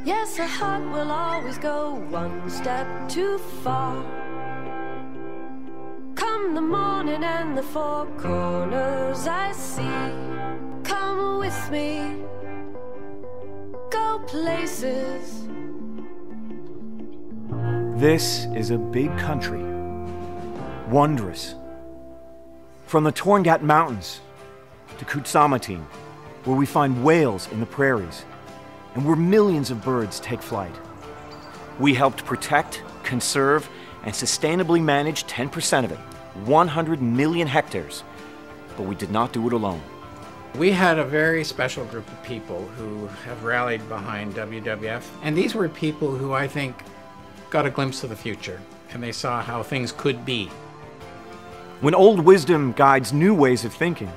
Yes, a heart will always go one step too far. Come the morning and the four corners I see. Come with me, go places. This is a big country, wondrous. From the Torngat Mountains to Kutsamatine, where we find whales in the prairies, and where millions of birds take flight. We helped protect, conserve, and sustainably manage 10% of it, 100 million hectares, but we did not do it alone. We had a very special group of people who have rallied behind WWF, and these were people who I think got a glimpse of the future, and they saw how things could be. When old wisdom guides new ways of thinking,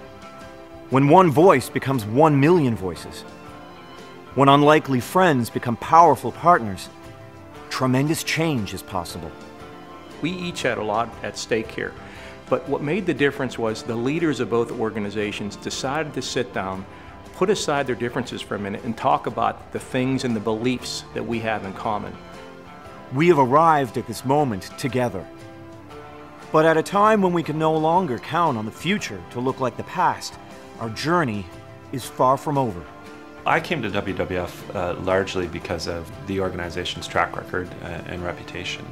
when one voice becomes 1 million voices, when unlikely friends become powerful partners, tremendous change is possible. We each had a lot at stake here, but what made the difference was the leaders of both organizations decided to sit down, put aside their differences for a minute, and talk about the things and the beliefs that we have in common. We have arrived at this moment together. But at a time when we can no longer count on the future to look like the past, our journey is far from over. I came to WWF largely because of the organization's track record and reputation,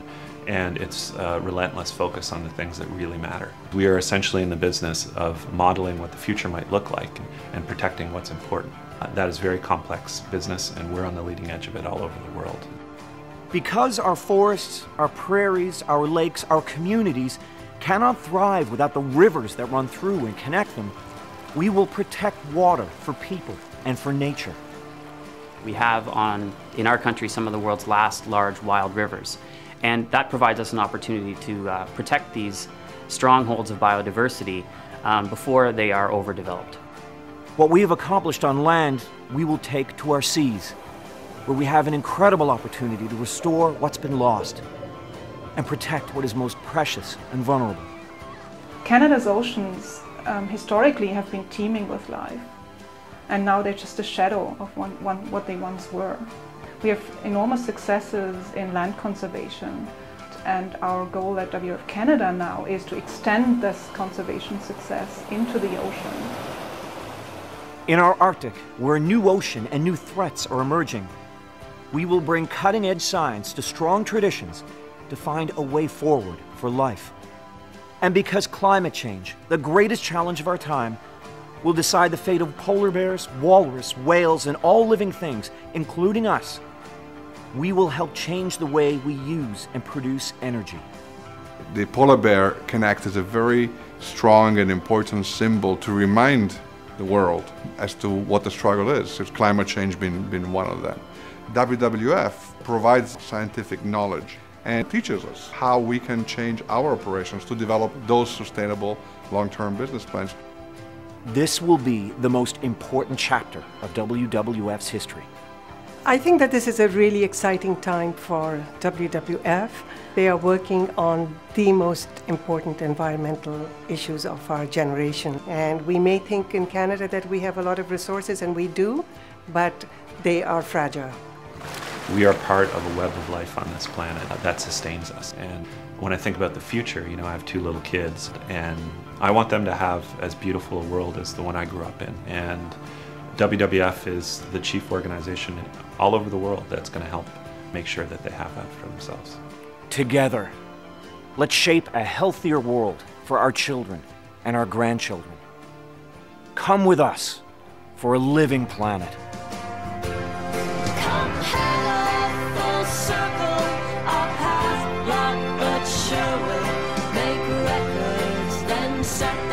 and its relentless focus on the things that really matter. We are essentially in the business of modeling what the future might look like and protecting what's important. That is very complex business, and we're on the leading edge of it all over the world. Because our forests, our prairies, our lakes, our communities cannot thrive without the rivers that run through and connect them, we will protect water for people and for nature. We have in our country some of the world's last large wild rivers, and that provides us an opportunity to protect these strongholds of biodiversity before they are overdeveloped. What we have accomplished on land, we will take to our seas, where we have an incredible opportunity to restore what's been lost and protect what is most precious and vulnerable. Canada's oceans historically have been teeming with life, and now they're just a shadow of what they once were. We have enormous successes in land conservation, and our goal at WWF Canada now is to extend this conservation success into the ocean. In our Arctic, where a new ocean and new threats are emerging, we will bring cutting-edge science to strong traditions to find a way forward for life. And because climate change, the greatest challenge of our time, will decide the fate of polar bears, walrus, whales, and all living things, including us, we will help change the way we use and produce energy. The polar bear can act as a very strong and important symbol to remind the world as to what the struggle is, with climate change being one of them. WWF provides scientific knowledge and teaches us how we can change our operations to develop those sustainable long-term business plans. This will be the most important chapter of WWF's history. I think that this is a really exciting time for WWF. They are working on the most important environmental issues of our generation. And we may think in Canada that we have a lot of resources, and we do, but they are fragile. We are part of a web of life on this planet that sustains us. And when I think about the future, you know, I have 2 little kids, and I want them to have as beautiful a world as the one I grew up in. And WWF is the chief organization all over the world that's going to help make sure that they have that for themselves. Together, let's shape a healthier world for our children and our grandchildren. Come with us for a living planet. Make records, then set